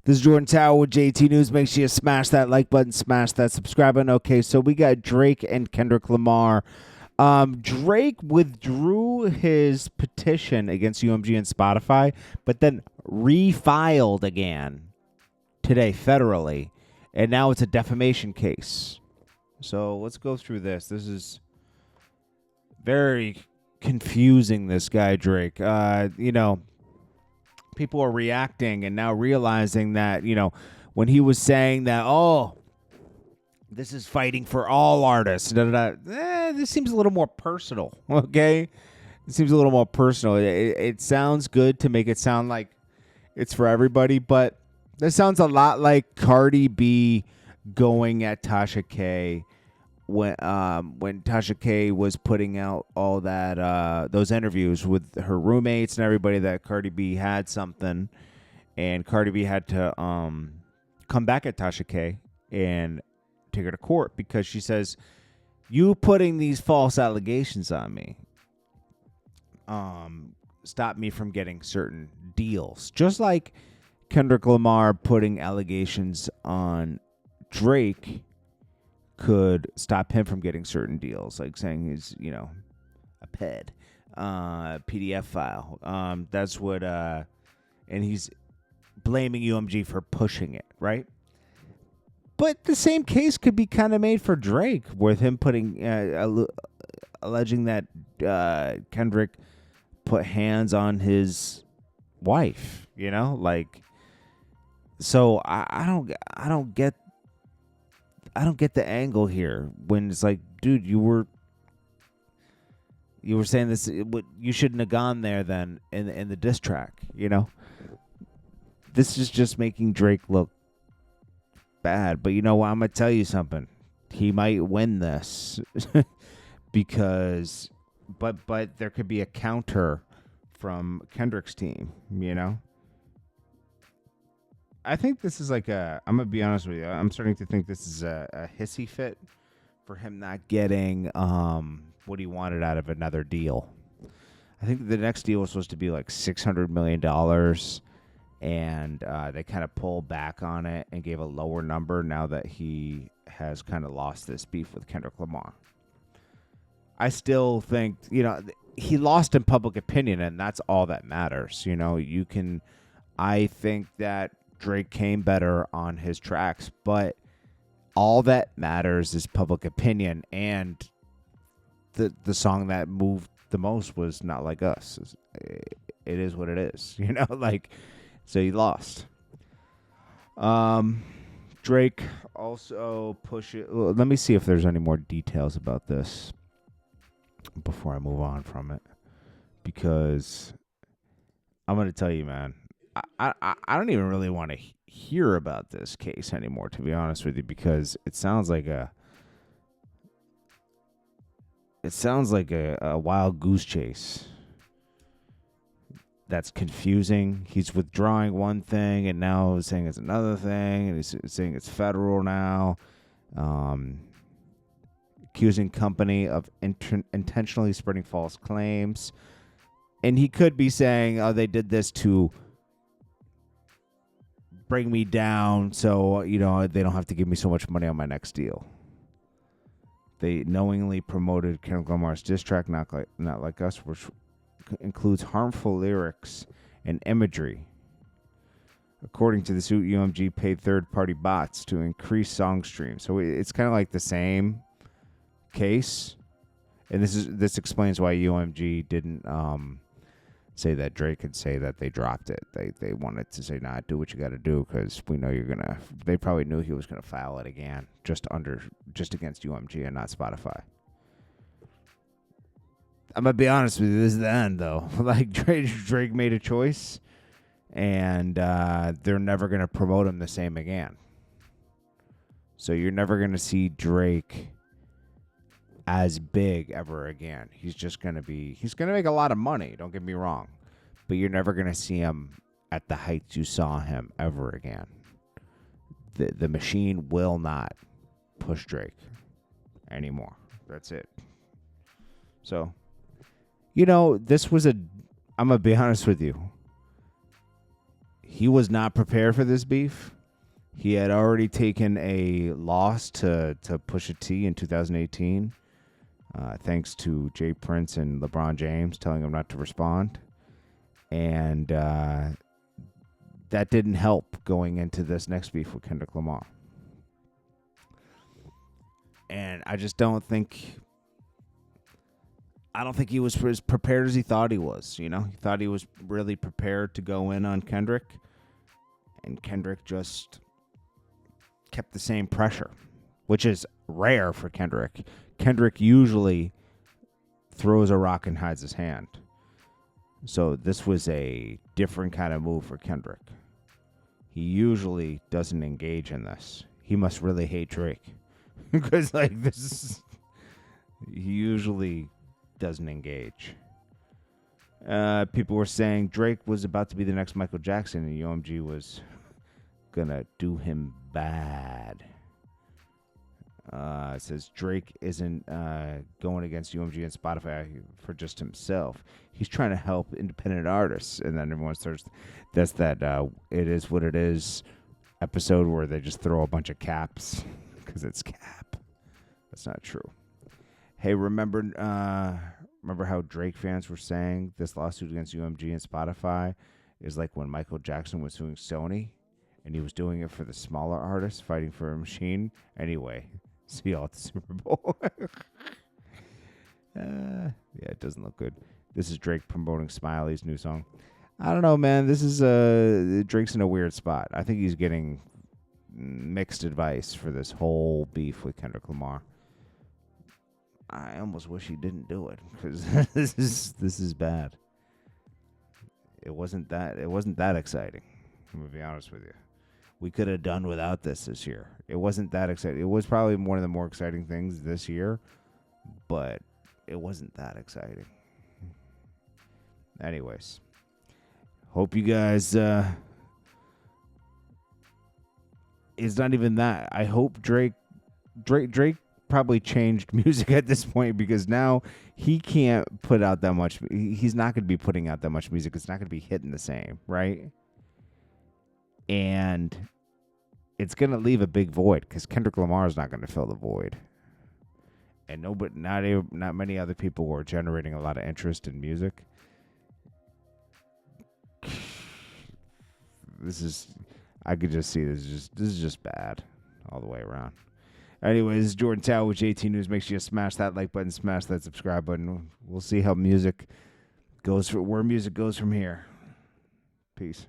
This is Jordan Tower with JT News. Make sure you smash that like button, smash that subscribe button. Okay, so we got Drake and Kendrick Lamar. Drake withdrew his petition against UMG and Spotify, but then refiled again today federally, and now it's a defamation case. So let's go through this. This is very confusing, this guy Drake. People are reacting and now realizing that, when he was saying that, this is fighting for all artists, this seems a little more personal, okay? It seems a little more personal. It sounds good to make it sound like it's for everybody, but this sounds a lot like Cardi B going at Tasha K when Tasha K was putting out all that those interviews with her roommates and everybody, that Cardi B had something, and Cardi B had to come back at Tasha K and take her to court because she says, you putting these false allegations on me stop me from getting certain deals, just like Kendrick Lamar putting allegations on Drake could stop him from getting certain deals, like saying he's, a PED, PDF file. That's what, and he's blaming UMG for pushing it, right? But the same case could be kind of made for Drake, with him putting, alleging that Kendrick put hands on his wife, So I don't get the angle here when it's like, dude, you were saying this, you shouldn't have gone there then in the diss track, This is just making Drake look bad. But you know what? I'm gonna tell you something. He might win this because, but there could be a counter from Kendrick's team, I think this is like I'm going to be honest with you. I'm starting to think this is a hissy fit for him not getting what he wanted out of another deal. I think the next deal was supposed to be like $600 million, and they kind of pulled back on it and gave a lower number now that he has kind of lost this beef with Kendrick Lamar. I still think, he lost in public opinion, and that's all that matters. I think that Drake came better on his tracks, but all that matters is public opinion, and the song that moved the most was Not Like Us. It is what it is, so he lost. Drake also let me see if there's any more details about this before I move on from it, because I'm going to tell you, man, I don't even really want to hear about this case anymore, to be honest with you, because it sounds like a wild goose chase. That's confusing. He's withdrawing one thing and now saying it's another thing, and he's saying it's federal now. Accusing company of intentionally spreading false claims. And he could be saying, they did this to bring me down so, they don't have to give me so much money on my next deal. They knowingly promoted Kendrick Lamar's diss track, Not Like Us, which includes harmful lyrics and imagery. According to the suit, UMG paid third-party bots to increase song streams. So it's kind of like the same case, and this explains why UMG didn't say that Drake could say that they dropped it. They wanted to say, nah, do what you got to do, because we know they probably knew he was gonna file it again, just against UMG and not Spotify. I'm gonna be honest with you, this is the end though. Like Drake made a choice, and they're never gonna promote him the same again. So you're never gonna see Drake as big ever again. He's gonna make a lot of money, don't get me wrong, but you're never gonna see him at the heights you saw him ever again. The machine will not push Drake anymore. That's it. So, this was I'm gonna be honest with you. he was not prepared for this beef. He had already taken a loss to Pusha T in 2018, thanks to Jay Prince and LeBron James telling him not to respond. And that didn't help going into this next beef with Kendrick Lamar. And I just don't think he was as prepared as he thought he was. You know, he thought he was really prepared to go in on Kendrick, and Kendrick just kept the same pressure, which is rare for Kendrick. Kendrick usually throws a rock and hides his hand. So this was a different kind of move for Kendrick. He usually doesn't engage in this. He must really hate Drake. Because, like, he usually doesn't engage. People were saying Drake was about to be the next Michael Jackson, and UMG was gonna do him bad. It says Drake isn't going against UMG and Spotify for just himself. He's trying to help independent artists. And then everyone starts, that's that It Is What It Is episode where they just throw a bunch of caps because it's cap. That's not true. Hey, remember how Drake fans were saying this lawsuit against UMG and Spotify is like when Michael Jackson was suing Sony and he was doing it for the smaller artists fighting for a machine? Anyway, see y'all at the Super Bowl. Yeah, it doesn't look good. This is Drake promoting Smiley's new song. I don't know, man. This is Drake's in a weird spot. I think he's getting mixed advice for this whole beef with Kendrick Lamar. I almost wish he didn't do it because this is bad. It wasn't that exciting. I'm gonna be honest with you. We could have done without this year. It wasn't that exciting. It was probably one of the more exciting things this year, but it wasn't that exciting. Anyways, hope you guys. It's not even that. I hope Drake probably changed music at this point because now he can't put out that much. He's not going to be putting out that much music. It's not going to be hitting the same, right? And it's going to leave a big void because Kendrick Lamar is not going to fill the void. And not many other people were generating a lot of interest in music. I could just see this is just bad all the way around. Anyways, this is Jordan Tower with JT News. Make sure you smash that like button, smash that subscribe button. We'll see how music goes where music goes from here. Peace.